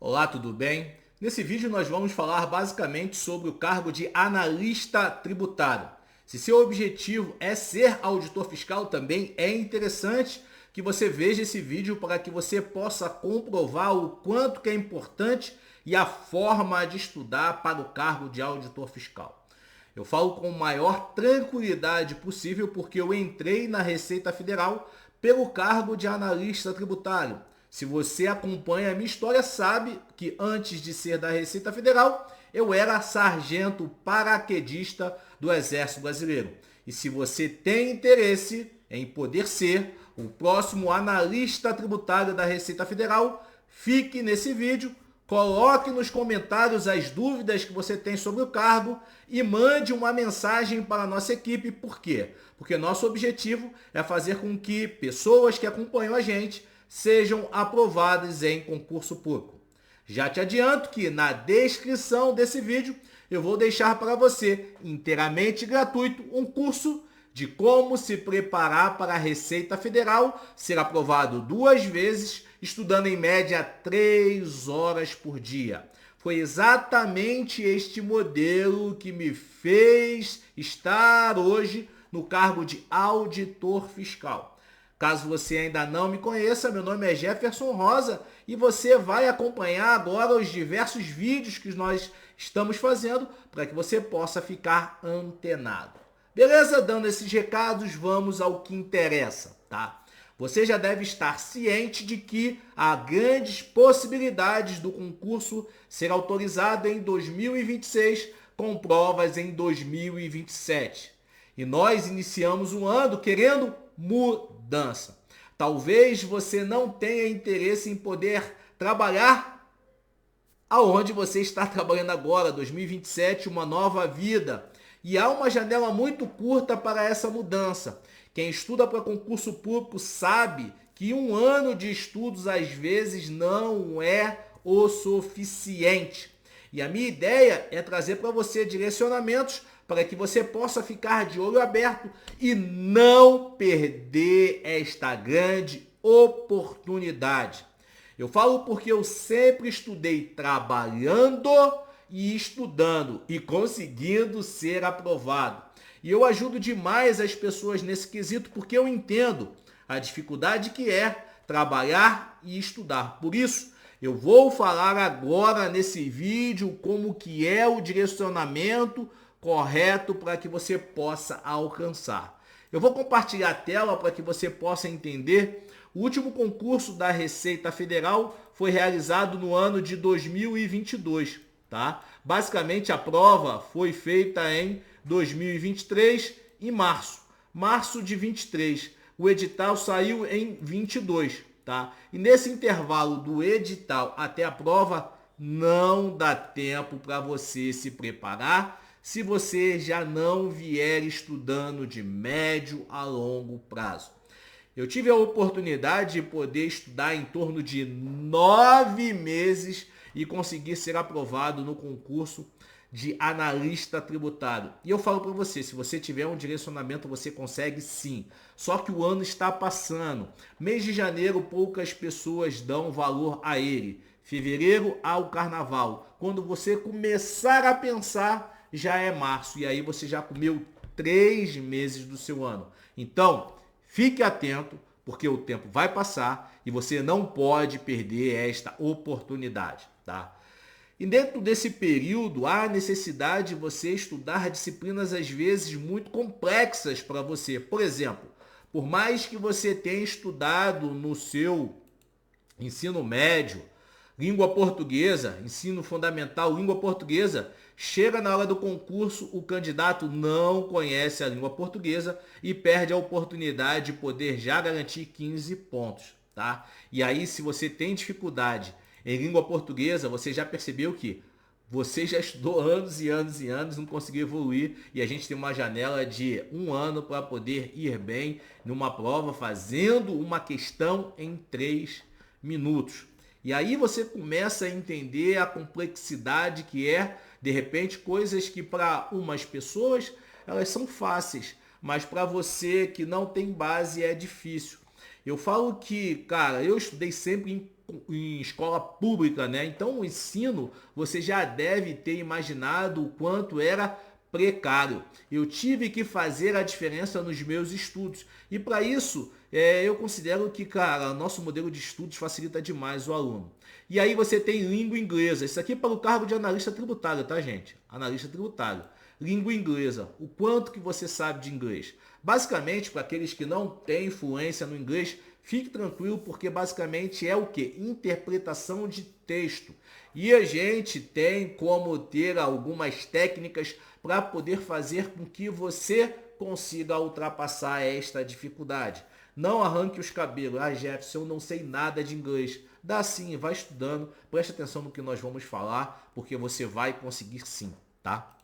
Olá, tudo bem? Nesse vídeo nós vamos falar basicamente sobre o cargo de analista tributário. Se seu objetivo é ser auditor fiscal, também é interessante que você veja esse vídeo para que você possa comprovar o quanto que é importante e a forma de estudar para o cargo de auditor fiscal. Eu falo com maior tranquilidade possível porque eu entrei na Receita Federal pelo cargo de analista tributário. Se você acompanha a minha história, sabe que antes de ser da Receita Federal, eu era sargento paraquedista do Exército Brasileiro. E se você tem interesse em poder ser o próximo analista tributário da Receita Federal, fique nesse vídeo, coloque nos comentários as dúvidas que você tem sobre o cargo e mande uma mensagem para a nossa equipe. Por quê? Porque nosso objetivo é fazer com que pessoas que acompanham a gente sejam aprovadas em concurso público. Já te adianto que na descrição desse vídeo eu vou deixar para você, inteiramente gratuito, um curso de como se preparar para a Receita Federal, ser aprovado 2 vezes, estudando em média 3 horas por dia. Foi exatamente este modelo que me fez estar hoje no cargo de auditor fiscal. Caso você ainda não me conheça, meu nome é Jefferson Rosa e você vai acompanhar agora os diversos vídeos que nós estamos fazendo para que você possa ficar antenado. Beleza? Dando esses recados, vamos ao que interessa, tá? Você já deve estar ciente de que há grandes possibilidades do concurso ser autorizado em 2026 com provas em 2027. E nós iniciamos um ano querendo mudança. Talvez você não tenha interesse em poder trabalhar aonde você está trabalhando agora, 2027, uma nova vida. E há uma janela muito curta para essa mudança. Quem estuda para concurso público sabe que um ano de estudos às vezes não é o suficiente. E a minha ideia é trazer para você direcionamentos para que você possa ficar de olho aberto e não perder esta grande oportunidade. Eu falo porque eu sempre estudei trabalhando e estudando e conseguindo ser aprovado. E eu ajudo demais as pessoas nesse quesito porque eu entendo a dificuldade que é trabalhar e estudar. Por isso, eu vou falar agora nesse vídeo como que é o direcionamento correto para que você possa alcançar. Eu vou compartilhar a tela para que você possa entender. O último concurso da Receita Federal foi realizado no ano de 2022, tá? Basicamente a prova foi feita em 2023, em março de 23. O edital saiu em 22, tá? E nesse intervalo do edital até a prova não dá tempo para você se preparar se você já não vier estudando de médio a longo prazo. Eu tive a oportunidade de poder estudar em torno de 9 meses e conseguir ser aprovado no concurso de analista tributário. E eu falo para você, se você tiver um direcionamento, você consegue sim. Só que o ano está passando. Mês de janeiro, poucas pessoas dão valor a ele. Fevereiro, ao carnaval. Quando você começar a pensar, já é março. E aí você já comeu 3 meses do seu ano. Então, fique atento, porque o tempo vai passar e você não pode perder esta oportunidade, tá? E dentro desse período, há necessidade de você estudar disciplinas às vezes muito complexas para você. Por exemplo, por mais que você tenha estudado no seu ensino médio, língua portuguesa, ensino fundamental, língua portuguesa, chega na hora do concurso, o candidato não conhece a língua portuguesa e perde a oportunidade de poder já garantir 15 pontos, tá? E aí, se você tem dificuldade em língua portuguesa, você já percebeu que você já estudou anos e anos e anos, não conseguiu evoluir e a gente tem uma janela de 1 ano para poder ir bem numa prova fazendo uma questão em 3 minutos. E aí você começa a entender a complexidade que é, de repente, coisas que para umas pessoas elas são fáceis, mas para você que não tem base é difícil. Eu falo que, cara, eu estudei sempre em em escola pública, né? Então o ensino, você já deve ter imaginado o quanto era precário. Eu tive que fazer a diferença nos meus estudos. E para isso, eu considero que, cara, nosso modelo de estudos facilita demais o aluno. E aí você tem língua inglesa. Isso aqui é para o cargo de analista tributário, tá, gente? Analista tributário. Língua inglesa. O quanto que você sabe de inglês? Basicamente, para aqueles que não têm fluência no inglês, fique tranquilo, porque basicamente é o que? Interpretação de texto. E a gente tem como ter algumas técnicas para poder fazer com que você consiga ultrapassar esta dificuldade. Não arranque os cabelos. Ah, Jefferson, eu não sei nada de inglês. Dá sim, vai estudando, preste atenção no que nós vamos falar, porque você vai conseguir sim, tá?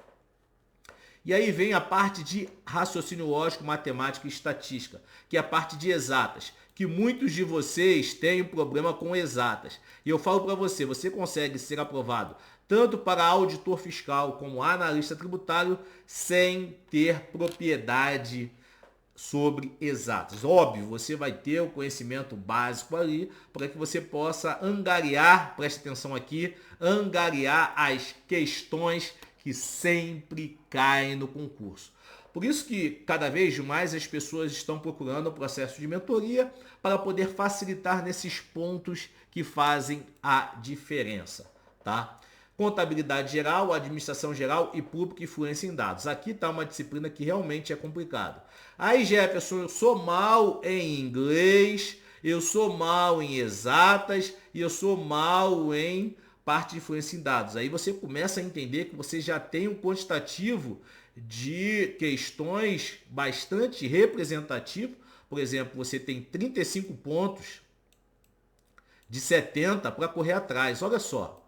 E aí vem a parte de raciocínio lógico, matemática e estatística, que é a parte de exatas, que muitos de vocês têm problema com exatas. E eu falo para você, você consegue ser aprovado tanto para auditor fiscal como analista tributário sem ter propriedade sobre exatas. Óbvio, você vai ter o conhecimento básico ali para que você possa angariar, preste atenção aqui, angariar as questões que sempre caem no concurso. Por isso que cada vez mais as pessoas estão procurando o processo de mentoria para poder facilitar nesses pontos que fazem a diferença, tá? Contabilidade geral, administração geral e pública e fluência em dados. Aqui está uma disciplina que realmente é complicada. Aí, Jefferson, eu sou mal em inglês, eu sou mal em exatas e eu sou mal em parte de fluência em dados. Aí você começa a entender que você já tem um quantitativo de questões bastante representativo. Por exemplo, você tem 35 pontos de 70 para correr atrás. Olha só.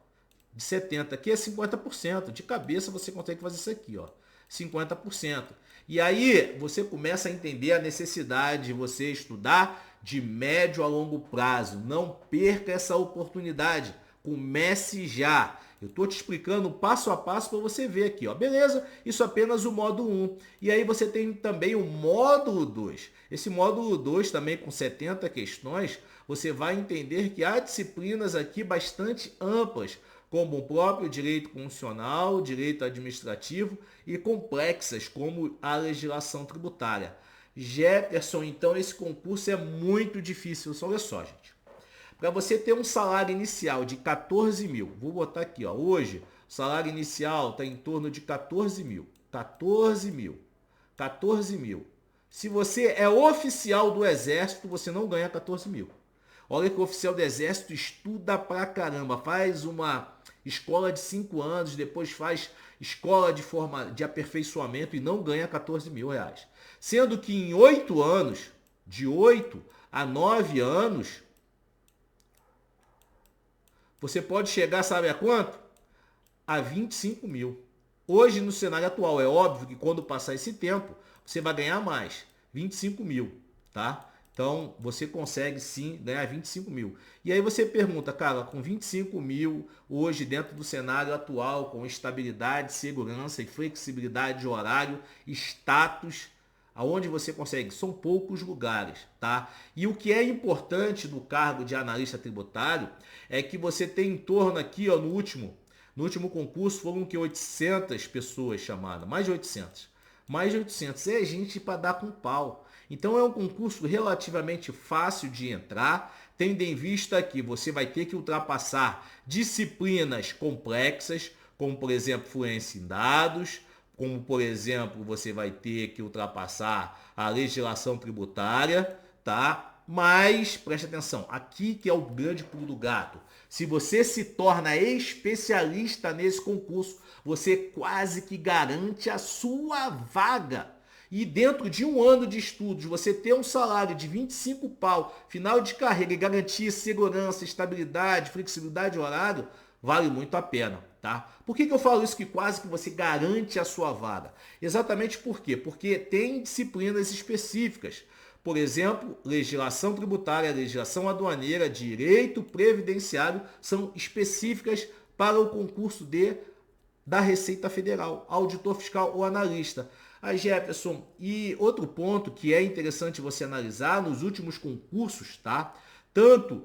De 70, aqui é 50%. De cabeça você consegue fazer isso aqui, ó. 50%. E aí você começa a entender a necessidade de você estudar de médio a longo prazo. Não perca essa oportunidade. Comece já. Eu estou te explicando passo a passo para você ver aqui, ó. Beleza? Isso é apenas o módulo 1. E aí você tem também o módulo 2. Esse módulo 2 também com 70 questões, você vai entender que há disciplinas aqui bastante amplas, como o próprio direito constitucional, direito administrativo e complexas, como a legislação tributária. Jefferson, então esse concurso é muito difícil. Olha só, gente. Para você ter um salário inicial de 14 mil, vou botar aqui, ó, hoje o salário inicial está em torno de 14 mil. 14 mil. 14 mil. Se você é oficial do Exército, você não ganha 14 mil. Olha que o oficial do Exército estuda pra caramba, faz uma escola de 5 anos, depois faz escola de aperfeiçoamento e não ganha 14 mil reais. Sendo que em 8 anos, de 8 a 9 anos, você pode chegar, sabe a quanto? A 25 mil. Hoje, no cenário atual, é óbvio que quando passar esse tempo, você vai ganhar mais, 25 mil, tá? Então, você consegue sim ganhar 25 mil. E aí você pergunta, cara, com 25 mil, hoje dentro do cenário atual, com estabilidade, segurança e flexibilidade de horário, status, aonde você consegue? São poucos lugares, tá? E o que é importante do cargo de analista tributário é que você tem em torno aqui, ó, no último concurso foram que 800 pessoas chamadas, mais de 800. Mais de 800 é gente para dar com pau. Então é um concurso relativamente fácil de entrar, tendo em vista que você vai ter que ultrapassar disciplinas complexas, como por exemplo fluência em dados, como por exemplo você vai ter que ultrapassar a legislação tributária, tá? Mas preste atenção, aqui que é o grande pulo do gato. Se você se torna especialista nesse concurso, você quase que garante a sua vaga. E dentro de um ano de estudos, você ter um salário de 25 pau, final de carreira e garantir segurança, estabilidade, flexibilidade de horário, vale muito a pena, tá? Por que eu falo isso que quase que você garante a sua vaga? Exatamente por quê? Porque tem disciplinas específicas. Por exemplo, legislação tributária, legislação aduaneira, direito previdenciário são específicas para o concurso da Receita Federal, auditor fiscal ou analista. A Jefferson, e outro ponto que é interessante você analisar nos últimos concursos, tá? Tanto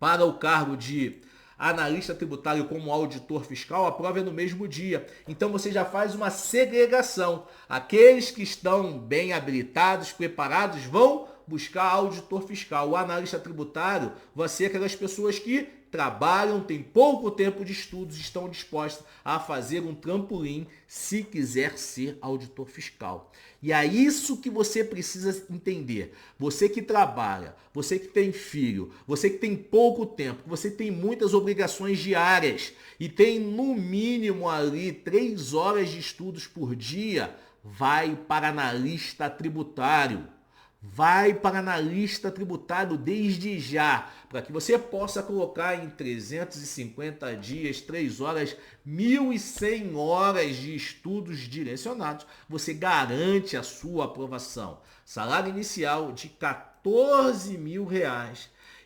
Para o cargo de analista tributário como auditor fiscal, a prova é no mesmo dia. Então você já faz uma segregação. Aqueles que estão bem habilitados, preparados, vão buscar auditor fiscal. O analista tributário vai ser aquelas pessoas que trabalham, têm pouco tempo de estudos, estão dispostas a fazer um trampolim se quiser ser auditor fiscal. E é isso que você precisa entender. Você que trabalha, você que tem filho, você que tem pouco tempo, você tem muitas obrigações diárias e tem no mínimo ali 3 horas de estudos por dia, vai para analista tributário. Vai para analista tributário desde já, para que você possa colocar em 350 dias, 3 horas, 1.100 horas de estudos direcionados. Você garante a sua aprovação. Salário inicial de R$ 14 mil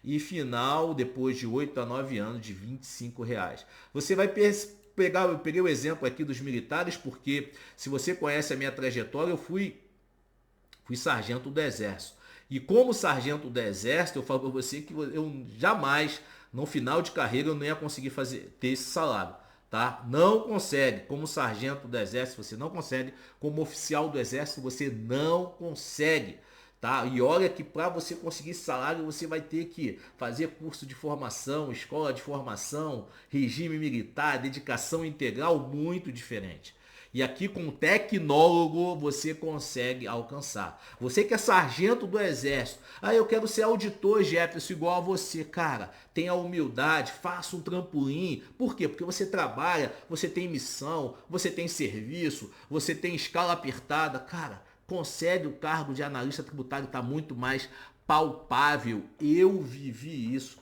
e final, depois de 8 a 9 anos, de R$ 25. Você vai pegar, eu peguei o exemplo aqui dos militares, porque se você conhece a minha trajetória, eu fui sargento do Exército. E como sargento do Exército, eu falo para você que eu jamais, no final de carreira, eu não ia conseguir ter esse salário. Tá? Não consegue. Como sargento do Exército, você não consegue. Como oficial do Exército, você não consegue. Tá? E olha que para você conseguir esse salário, você vai ter que fazer curso de formação, escola de formação, regime militar, dedicação integral, muito diferente. E aqui com o tecnólogo você consegue alcançar. Você que é sargento do Exército, eu quero ser auditor, Jefferson, igual a você. Cara, tenha humildade, faça um trampolim. Por quê? Porque você trabalha, você tem missão, você tem serviço, você tem escala apertada. Cara, consegue o cargo de analista tributário, está muito mais palpável. Eu vivi isso.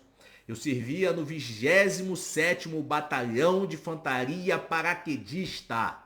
Eu servia no 27º Batalhão de Infantaria Paraquedista.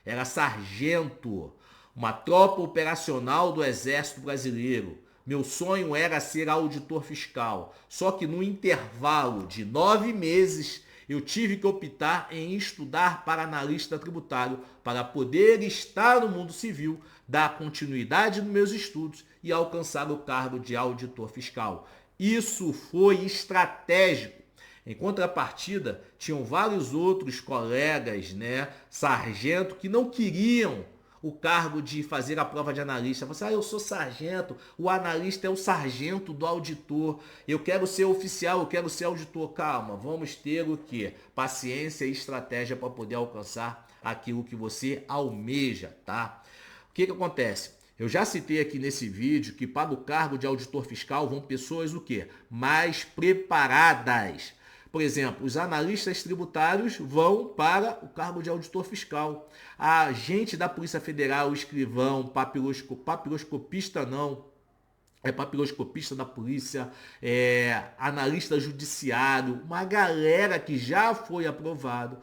Era sargento, uma tropa operacional do Exército Brasileiro. Meu sonho era ser auditor fiscal. Só que no intervalo de 9 meses, eu tive que optar em estudar para analista tributário para poder estar no mundo civil, dar continuidade nos meus estudos e alcançar o cargo de auditor fiscal. Isso foi estratégico. Em contrapartida, tinham vários outros colegas, sargento, que não queriam o cargo de fazer a prova de analista. Você, eu sou sargento, o analista é o sargento do auditor, eu quero ser oficial, eu quero ser auditor. Calma, vamos ter o quê? Paciência e estratégia para poder alcançar aquilo que você almeja, tá? O que acontece? Eu já citei aqui nesse vídeo que para o cargo de auditor fiscal vão pessoas o quê? Mais preparadas. Por exemplo, os analistas tributários vão para o cargo de auditor fiscal. A agente da Polícia Federal, o escrivão, papiloscopista não, papiloscopista da polícia, analista judiciário, uma galera que já foi aprovado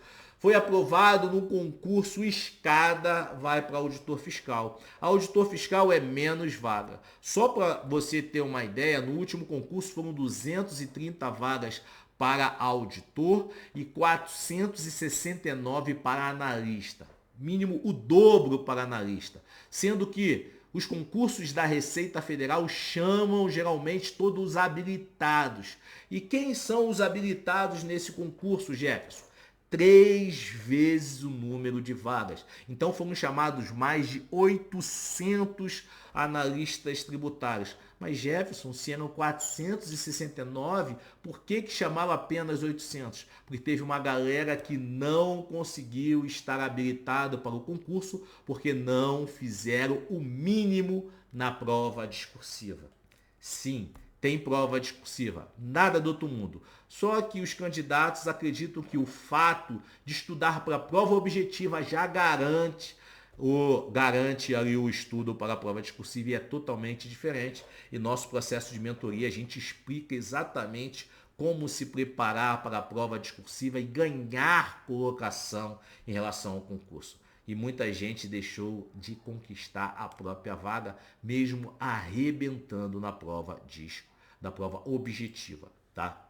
no concurso escada, vai para auditor fiscal. Auditor fiscal é menos vaga. Só para você ter uma ideia, no último concurso foram 230 vagas para auditor e 469 para analista. Mínimo o dobro para analista. Sendo que os concursos da Receita Federal chamam geralmente todos os habilitados. E quem são os habilitados nesse concurso, Jefferson? 3 vezes o número de vagas. Então foram chamados mais de 800 analistas tributários. Mas Jefferson, se eram 469, por que chamava apenas 800? Porque teve uma galera que não conseguiu estar habilitado para o concurso porque não fizeram o mínimo na prova discursiva. Sim, tem prova discursiva, nada do outro mundo. Só que os candidatos acreditam que o fato de estudar para a prova objetiva já garante ali o estudo para a prova discursiva, e é totalmente diferente. E nosso processo de mentoria, a gente explica exatamente como se preparar para a prova discursiva e ganhar colocação em relação ao concurso. E muita gente deixou de conquistar a própria vaga, mesmo arrebentando na prova da prova objetiva, tá?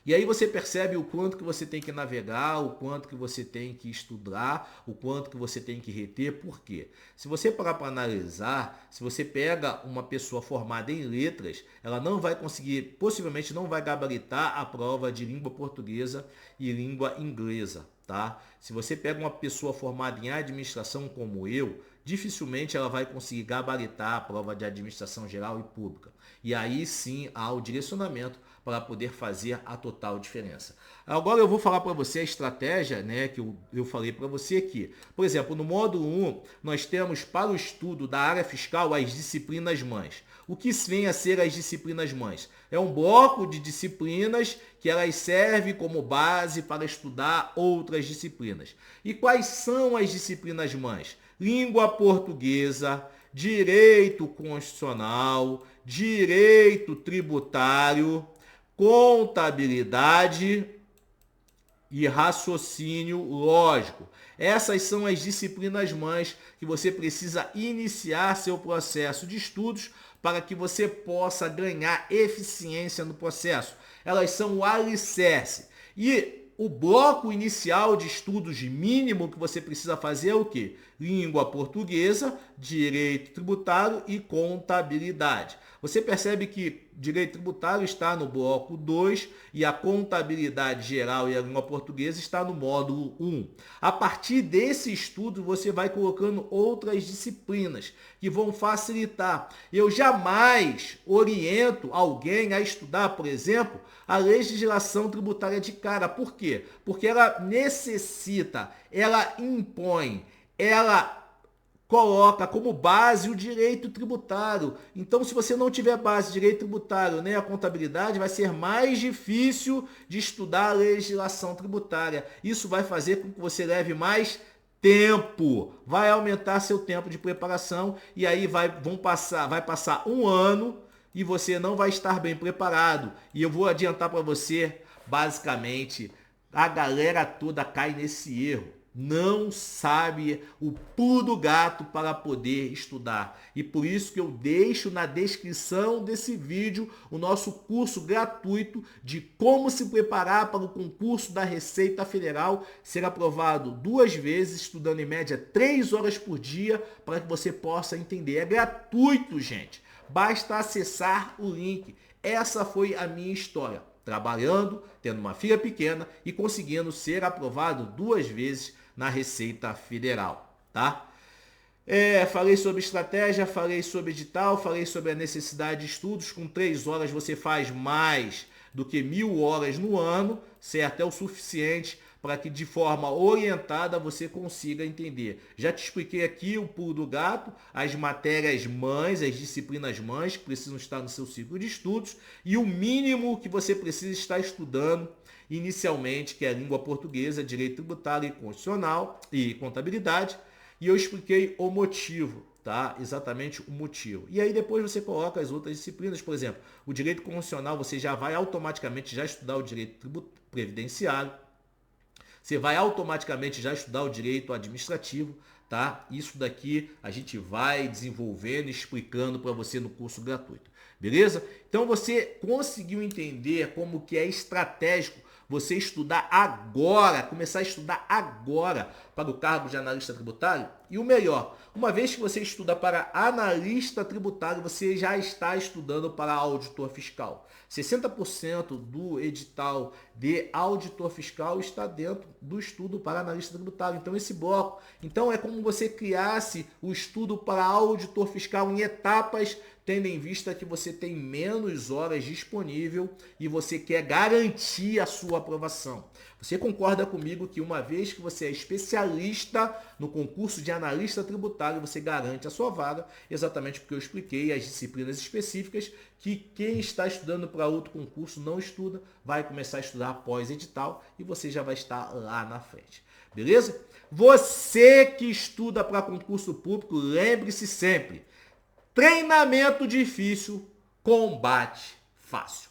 E aí você percebe o quanto que você tem que navegar, o quanto que você tem que estudar, o quanto que você tem que reter. Por quê? Se você parar para analisar, se você pega uma pessoa formada em letras, ela não vai conseguir, possivelmente não vai gabaritar a prova de língua portuguesa e língua inglesa, tá? Se você pega uma pessoa formada em administração como eu, dificilmente ela vai conseguir gabaritar a prova de administração geral e pública. E aí sim há o direcionamento para poder fazer a total diferença. Agora eu vou falar para você a estratégia, né, que eu falei para você aqui. Por exemplo, no módulo 1, nós temos para o estudo da área fiscal as disciplinas mães. O que vem a ser as disciplinas mães? É um bloco de disciplinas que elas servem como base para estudar outras disciplinas. E quais são as disciplinas mães? Língua portuguesa, direito constitucional, direito tributário, contabilidade e raciocínio lógico. Essas são as disciplinas mães que você precisa iniciar seu processo de estudos para que você possa ganhar eficiência no processo. Elas são o alicerce. E o bloco inicial de estudos mínimo que você precisa fazer é o quê? Língua portuguesa, direito tributário e contabilidade. Você percebe que direito tributário está no bloco 2 e a contabilidade geral e a língua portuguesa está no módulo 1. A partir desse estudo, você vai colocando outras disciplinas que vão facilitar. Eu jamais oriento alguém a estudar, por exemplo, a legislação tributária de cara. Por quê? Porque ela necessita, ela impõe, ela coloca como base o direito tributário. Então, se você não tiver base de direito tributário nem a contabilidade, vai ser mais difícil de estudar a legislação tributária. Isso vai fazer com que você leve mais tempo, vai aumentar seu tempo de preparação e aí vai passar um ano e você não vai estar bem preparado. E eu vou adiantar para você, basicamente, a galera toda cai nesse erro. Não sabe o pulo do gato para poder estudar. E por isso que eu deixo na descrição desse vídeo o nosso curso gratuito de como se preparar para o concurso da Receita Federal, ser aprovado 2 vezes, estudando em média 3 horas por dia, para que você possa entender. É gratuito, gente. Basta acessar o link. Essa foi a minha história. Trabalhando, tendo uma filha pequena e conseguindo ser aprovado 2 vezes na Receita Federal, tá? Falei sobre estratégia, falei sobre edital, falei sobre a necessidade de estudos. Com 3 horas você faz mais do que 1000 horas no ano, certo? É o suficiente para que de forma orientada você consiga entender. Já te expliquei aqui o pulo do gato, as matérias mães, as disciplinas mães que precisam estar no seu ciclo de estudos e o mínimo que você precisa estar estudando inicialmente, que é a língua portuguesa, direito tributário e constitucional e contabilidade. E eu expliquei o motivo, tá? Exatamente o motivo. E aí depois você coloca as outras disciplinas, por exemplo, o direito constitucional, você já vai automaticamente já estudar o direito previdenciário. Você vai automaticamente já estudar o direito administrativo, tá? Isso daqui a gente vai desenvolvendo e explicando para você no curso gratuito, beleza? Então você conseguiu entender como que é estratégico você estudar agora, começar a estudar agora para o cargo de analista tributário? E o melhor, uma vez que você estuda para analista tributário, você já está estudando para auditor fiscal. 60% do edital de auditor fiscal está dentro do estudo para analista tributário. Então esse bloco, então é como você criasse o estudo para auditor fiscal em etapas, tendo em vista que você tem menos horas disponível e você quer garantir a sua aprovação. Você concorda comigo que uma vez que você é especialista no concurso de analista tributário, você garante a sua vaga, exatamente porque eu expliquei as disciplinas específicas que quem está estudando para outro concurso não estuda, vai começar a estudar após edital e você já vai estar lá na frente. Beleza? Você que estuda para concurso público, lembre-se sempre, treinamento difícil, combate fácil.